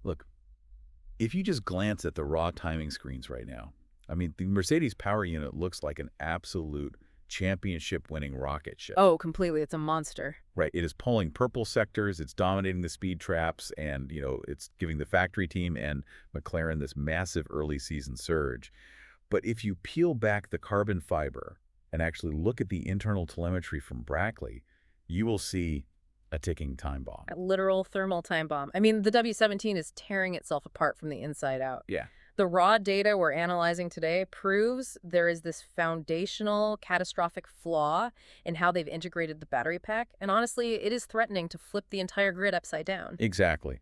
Look, if you just glance at the raw timing screens right now, I mean, the Mercedes power unit looks like an absolute championship-winning rocket ship. Oh, completely. It's a monster. Right. It is pulling purple sectors, it's dominating the speed traps, and, it's giving the factory team and McLaren this massive early season surge. But if you peel back the carbon fiber and actually look at the internal telemetry from Brackley, you will see a ticking time bomb. A literal thermal time bomb. I mean, the W17 is tearing itself apart from the inside out. Yeah. The raw data we're analyzing today proves there is this foundational catastrophic flaw in how they've integrated the battery pack. And honestly, it is threatening to flip the entire grid upside down. Exactly.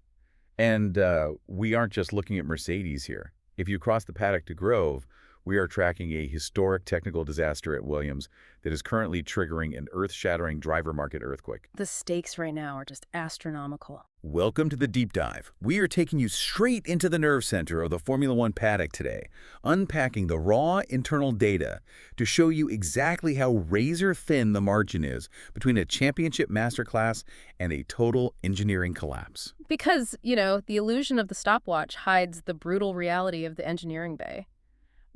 And we aren't just looking at Mercedes here. If you cross the paddock to Grove, we are tracking a historic technical disaster at Williams that is currently triggering an earth-shattering driver market earthquake. The stakes right now are just astronomical. Welcome to the Deep Dive. We are taking you straight into the nerve center of the Formula One paddock today, unpacking the raw internal data to show you exactly how razor-thin the margin is between a championship masterclass and a total engineering collapse. Because, the illusion of the stopwatch hides the brutal reality of the engineering bay.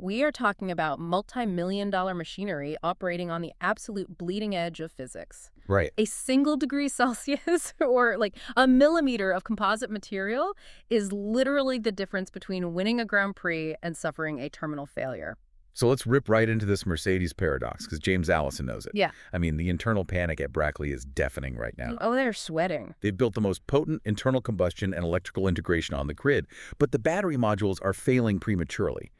We are talking about multi-million-dollar machinery operating on the absolute bleeding edge of physics. Right. A single degree Celsius or like a millimeter of composite material is literally the difference between winning a Grand Prix and suffering a terminal failure. So let's rip right into this Mercedes paradox, because James Allison knows it. Yeah. I mean, the internal panic at Brackley is deafening right now. Oh, they're sweating. They've built the most potent internal combustion and electrical integration on the grid, but the battery modules are failing prematurely.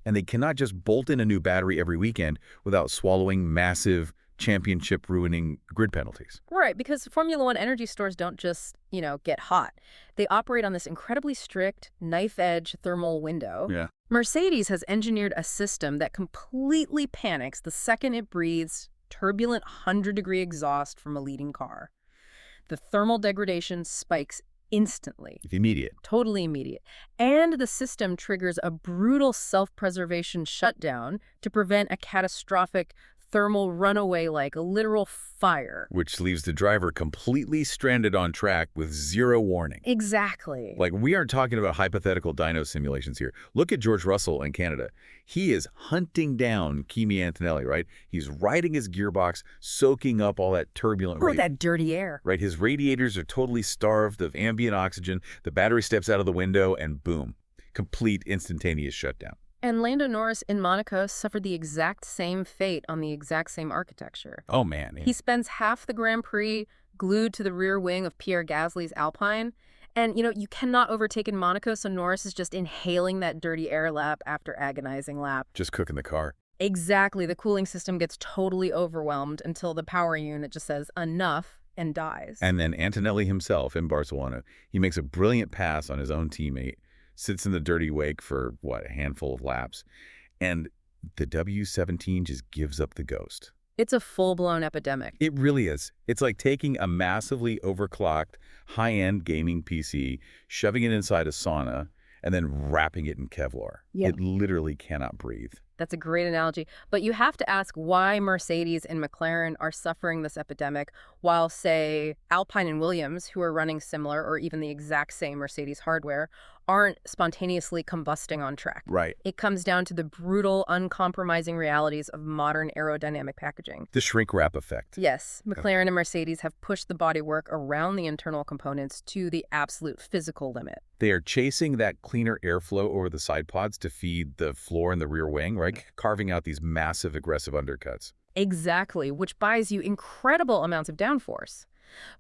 And they cannot just bolt in a new battery every weekend without swallowing massive championship-ruining grid penalties. Right, because Formula One energy stores don't just, get hot. They operate on this incredibly strict knife-edge thermal window. Yeah. Mercedes has engineered a system that completely panics the second it breathes turbulent 100-degree exhaust from a leading car. The thermal degradation spikes instantly. Immediate. Totally immediate. And the system triggers a brutal self-preservation shutdown to prevent a catastrophic thermal runaway like a literal fire. Which leaves the driver completely stranded on track with zero warning. Exactly. Like, we aren't talking about hypothetical dyno simulations here. Look at George Russell in Canada. He is hunting down Kimi Antonelli, right? He's riding his gearbox, soaking up all that turbulent that dirty air. Right, his radiators are totally starved of ambient oxygen. The battery steps out of the window and boom, complete instantaneous shutdown. And Lando Norris in Monaco suffered the exact same fate on the exact same architecture. Oh, man. Yeah. He spends half the Grand Prix glued to the rear wing of Pierre Gasly's Alpine. And, you cannot overtake in Monaco, so Norris is just inhaling that dirty air lap after agonizing lap. Just cooking the car. Exactly. The cooling system gets totally overwhelmed until the power unit just says enough and dies. And then Antonelli himself in Barcelona, he makes a brilliant pass on his own teammate, sits in the dirty wake for, a handful of laps. And the W17 just gives up the ghost. It's a full-blown epidemic. It really is. It's like taking a massively overclocked, high-end gaming PC, shoving it inside a sauna, and then wrapping it in Kevlar. Yeah. It literally cannot breathe. That's a great analogy. But you have to ask why Mercedes and McLaren are suffering this epidemic while, say, Alpine and Williams, who are running similar or even the exact same Mercedes hardware, aren't spontaneously combusting on track. Right. It comes down to the brutal, uncompromising realities of modern aerodynamic packaging. The shrink wrap effect. Yes, McLaren and Mercedes have pushed the bodywork around the internal components to the absolute physical limit. They are chasing that cleaner airflow over the side pods to feed the floor and the rear wing, right? Carving out these massive aggressive undercuts. Exactly, which buys you incredible amounts of downforce.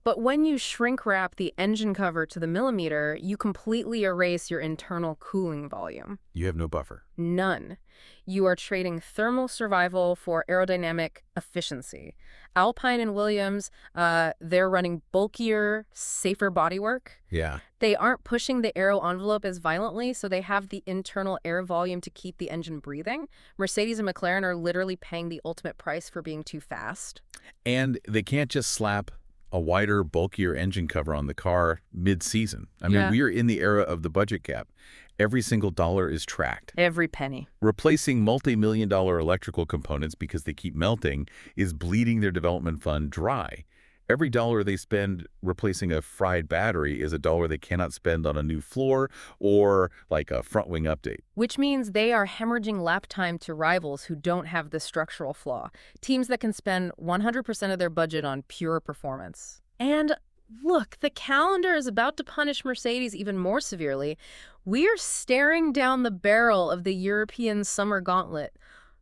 But when you shrink wrap the engine cover to the millimeter, you completely erase your internal cooling volume. You have no buffer. None. You are trading thermal survival for aerodynamic efficiency. Alpine and Williams, they're running bulkier, safer bodywork. Yeah. They aren't pushing the aero envelope as violently, so they have the internal air volume to keep the engine breathing. Mercedes and McLaren are literally paying the ultimate price for being too fast. And they can't just slap a wider, bulkier engine cover on the car mid-season. I mean, we are in the era of the budget cap. Every single dollar is tracked. Every penny. Replacing multi-million-dollar electrical components because they keep melting is bleeding their development fund dry. Every dollar they spend replacing a fried battery is a dollar they cannot spend on a new floor or like a front wing update. Which means they are hemorrhaging lap time to rivals who don't have this structural flaw, teams that can spend 100% of their budget on pure performance. And look, the calendar is about to punish Mercedes even more severely. We are staring down the barrel of the European summer gauntlet.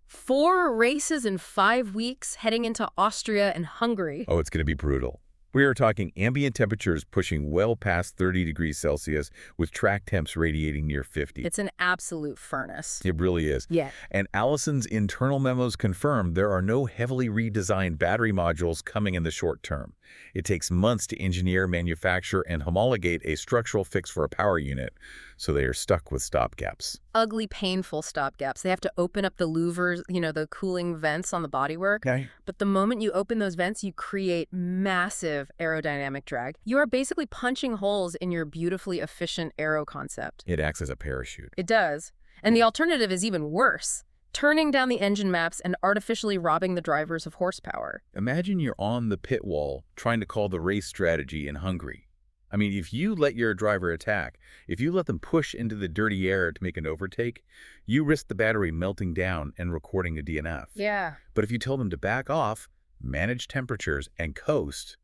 4 races in 5 weeks heading into Austria and Hungary. Oh, it's going to be brutal. We are talking ambient temperatures pushing well past 30 degrees Celsius with track temps radiating near 50. It's an absolute furnace. It really is. Yeah. And Allison's internal memos confirm there are no heavily redesigned battery modules coming in the short term. It takes months to engineer, manufacture, and homologate a structural fix for a power unit, so they are stuck with stopgaps. Ugly, painful stopgaps. They have to open up the louvers, the cooling vents on the bodywork. Okay. But the moment you open those vents, you create massive aerodynamic drag. You are basically punching holes in your beautifully efficient aero concept. It acts as a parachute. It does. And the alternative is even worse. Turning down the engine maps and artificially robbing the drivers of horsepower. Imagine you're on the pit wall trying to call the race strategy in Hungary. I mean, if you let your driver attack, if you let them push into the dirty air to make an overtake, you risk the battery melting down and recording a DNF. Yeah. But if you tell them to back off, manage temperatures, and coast,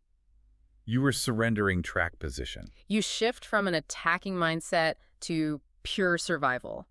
you are surrendering track position. You shift from an attacking mindset to pure survival.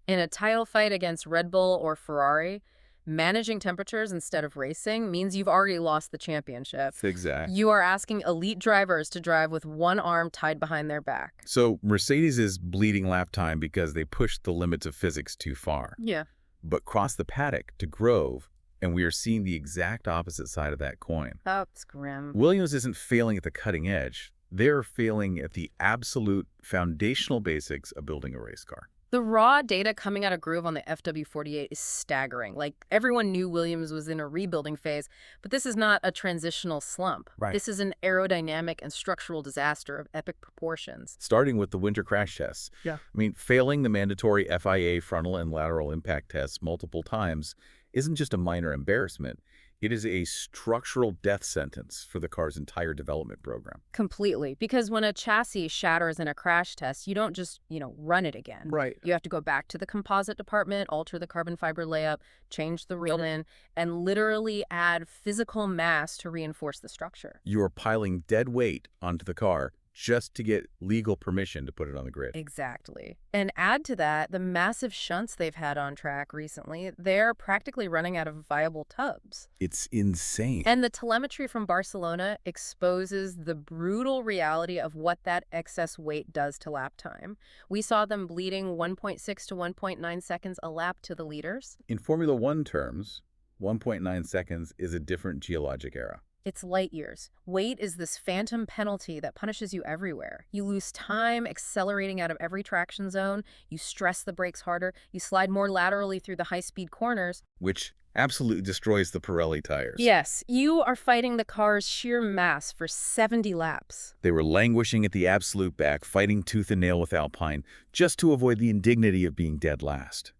In a title fight against Red Bull or Ferrari, managing temperatures instead of racing means you've already lost the championship. Exactly. You are asking elite drivers to drive with one arm tied behind their back. So Mercedes is bleeding lap time because they pushed the limits of physics too far. Yeah. But cross the paddock to Grove, and we are seeing the exact opposite side of that coin. That's grim. Williams isn't failing at the cutting edge. They're failing at the absolute foundational basics of building a race car. The raw data coming out of Grove on the FW48 is staggering. Like, everyone knew Williams was in a rebuilding phase, but this is not a transitional slump. Right. This is an aerodynamic and structural disaster of epic proportions. Starting with the winter crash tests. Yeah. I mean, failing the mandatory FIA frontal and lateral impact tests multiple times isn't just a minor embarrassment. It is a structural death sentence for the car's entire development program. Completely. Because when a chassis shatters in a crash test, you don't just, run it again. Right. You have to go back to the composite department, alter the carbon fiber layup, change the rail-in, and literally add physical mass to reinforce the structure. You are piling dead weight onto the car just to get legal permission to put it on the grid. Exactly. And add to that the massive shunts they've had on track recently. They're practically running out of viable tubs. It's insane. And the telemetry from Barcelona exposes the brutal reality of what that excess weight does to lap time. We saw them bleeding 1.6 to 1.9 seconds a lap to the leaders. In Formula One terms, 1.9 seconds is a different geologic era. It's light years. Weight is this phantom penalty that punishes you everywhere. You lose time accelerating out of every traction zone. You stress the brakes harder. You slide more laterally through the high-speed corners. Which absolutely destroys the Pirelli tires. Yes, you are fighting the car's sheer mass for 70 laps. They were languishing at the absolute back, fighting tooth and nail with Alpine, just to avoid the indignity of being dead last.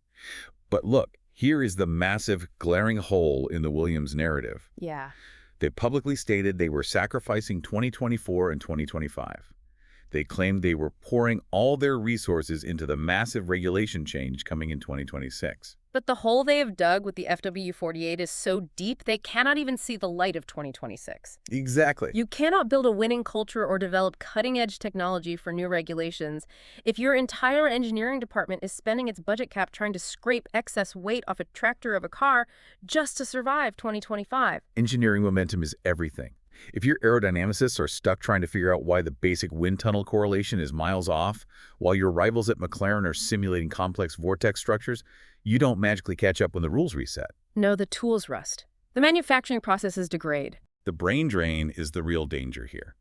But look, here is the massive, glaring hole in the Williams narrative. Yeah. They publicly stated they were sacrificing 2024 and 2025. They claimed they were pouring all their resources into the massive regulation change coming in 2026. But the hole they have dug with the FW48 is so deep they cannot even see the light of 2026. Exactly. You cannot build a winning culture or develop cutting-edge technology for new regulations if your entire engineering department is spending its budget cap trying to scrape excess weight off a tractor of a car just to survive 2025. Engineering momentum is everything. If your aerodynamicists are stuck trying to figure out why the basic wind tunnel correlation is miles off, while your rivals at McLaren are simulating complex vortex structures, you don't magically catch up when the rules reset. No, the tools rust. The manufacturing processes degrade. The brain drain is the real danger here.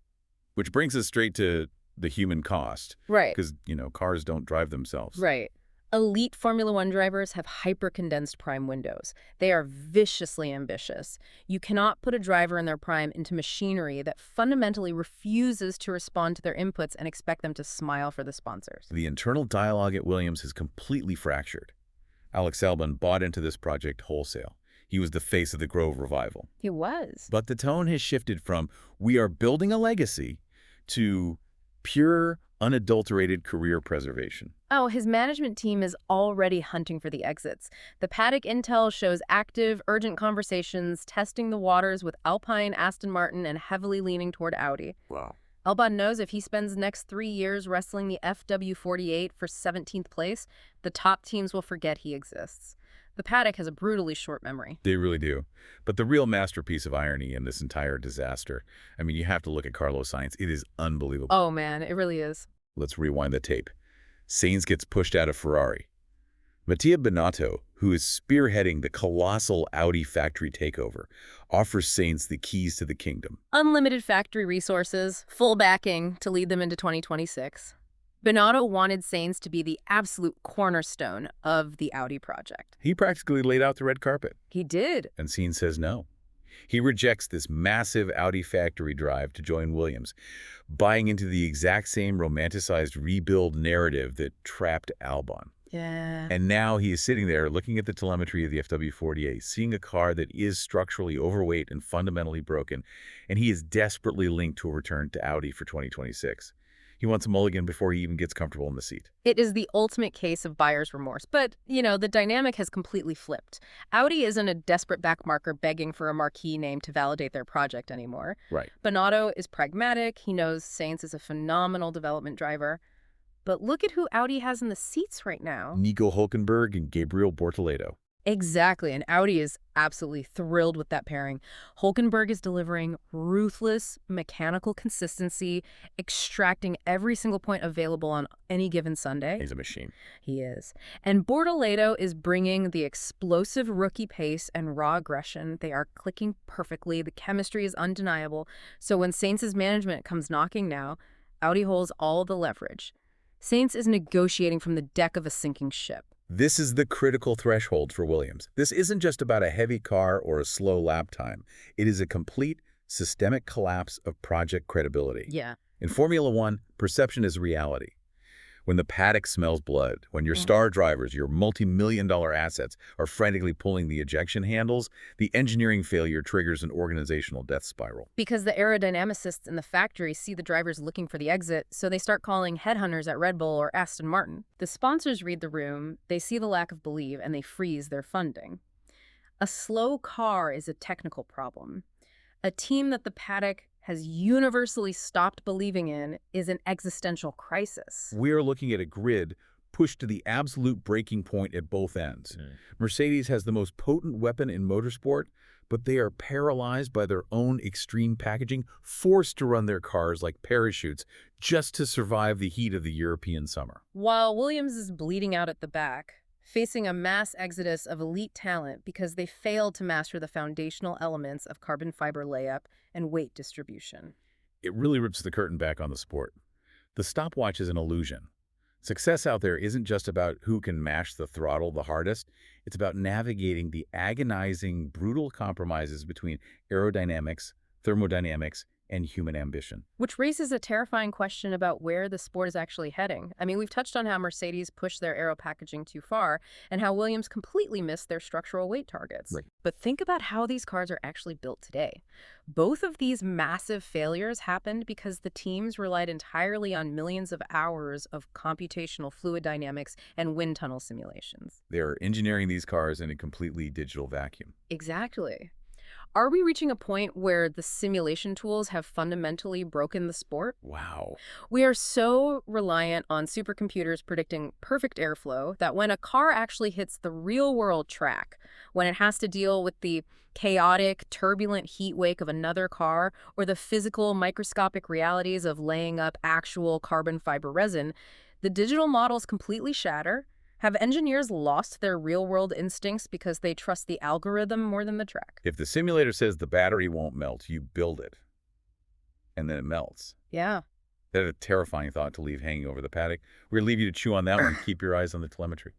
Which brings us straight to the human cost. Right. Because, cars don't drive themselves. Right. Elite Formula One drivers have hyper-condensed prime windows. They are viciously ambitious. You cannot put a driver in their prime into machinery that fundamentally refuses to respond to their inputs and expect them to smile for the sponsors. The internal dialogue at Williams is completely fractured. Alex Albon bought into this project wholesale. He was the face of the Grove revival. He was. But the tone has shifted from "we are building a legacy" to pure, unadulterated career preservation. Oh, his management team is already hunting for the exits. The paddock intel shows active, urgent conversations, testing the waters with Alpine, Aston Martin, and heavily leaning toward Audi. Wow. Albon knows if he spends the next 3 years wrestling the FW48 for 17th place, the top teams will forget he exists. The paddock has a brutally short memory. They really do. But the real masterpiece of irony in this entire disaster, I mean, you have to look at Carlos Sainz. It is unbelievable. Oh, man, it really is. Let's rewind the tape. Sainz gets pushed out of Ferrari. Mattia Binotto, who is spearheading the colossal Audi factory takeover, offers Sainz the keys to the kingdom. Unlimited factory resources, full backing to lead them into 2026. Binotto wanted Sainz to be the absolute cornerstone of the Audi project. He practically laid out the red carpet. He did. And Sainz says no. He rejects this massive Audi factory drive to join Williams, buying into the exact same romanticized rebuild narrative that trapped Albon. Yeah. And now he is sitting there looking at the telemetry of the FW48, seeing a car that is structurally overweight and fundamentally broken, and he is desperately linked to a return to Audi for 2026. He wants a mulligan before he even gets comfortable in the seat. It is the ultimate case of buyer's remorse. But, the dynamic has completely flipped. Audi isn't a desperate backmarker begging for a marquee name to validate their project anymore. Right. Binotto is pragmatic. He knows Sainz is a phenomenal development driver. But look at who Audi has in the seats right now. Nico Hülkenberg and Gabriel Bortoleto. Exactly, and Audi is absolutely thrilled with that pairing. Hülkenberg is delivering ruthless mechanical consistency, extracting every single point available on any given Sunday. He's a machine. He is. And Bortoleto is bringing the explosive rookie pace and raw aggression. They are clicking perfectly. The chemistry is undeniable. So when Sainz's management comes knocking now, Audi holds all the leverage. Sainz is negotiating from the deck of a sinking ship. This is the critical threshold for Williams. This isn't just about a heavy car or a slow lap time. It is a complete systemic collapse of project credibility. Yeah. In Formula One, perception is reality. When the paddock smells blood, when your star drivers, your multi-million-dollar assets, are frantically pulling the ejection handles, the engineering failure triggers an organizational death spiral. Because the aerodynamicists in the factory see the drivers looking for the exit, so they start calling headhunters at Red Bull or Aston Martin. The sponsors read the room, they see the lack of belief, and they freeze their funding. A slow car is a technical problem. A team that the paddock has universally stopped believing in is an existential crisis. We are looking at a grid pushed to the absolute breaking point at both ends. Mercedes has the most potent weapon in motorsport, but they are paralyzed by their own extreme packaging, forced to run their cars like parachutes just to survive the heat of the European summer. While Williams is bleeding out at the back, facing a mass exodus of elite talent because they failed to master the foundational elements of carbon fiber layup and weight distribution. It really rips the curtain back on the sport. The stopwatch is an illusion. Success out there isn't just about who can mash the throttle the hardest. It's about navigating the agonizing, brutal compromises between aerodynamics, thermodynamics, and human ambition. Which raises a terrifying question about where the sport is actually heading. I mean, we've touched on how Mercedes pushed their aero packaging too far and how Williams completely missed their structural weight targets. Right. But think about how these cars are actually built today. Both of these massive failures happened because the teams relied entirely on millions of hours of computational fluid dynamics and wind tunnel simulations. They're engineering these cars in a completely digital vacuum. Exactly. Are we reaching a point where the simulation tools have fundamentally broken the sport? Wow. We are so reliant on supercomputers predicting perfect airflow that when a car actually hits the real-world track, when it has to deal with the chaotic, turbulent heat wake of another car or the physical, microscopic realities of laying up actual carbon fiber resin, the digital models completely shatter. Have engineers lost their real-world instincts because they trust the algorithm more than the track? If the simulator says the battery won't melt, you build it, and then it melts. Yeah. That's a terrifying thought to leave hanging over the paddock. We're going to leave you to chew on that one. Keep your eyes on the telemetry.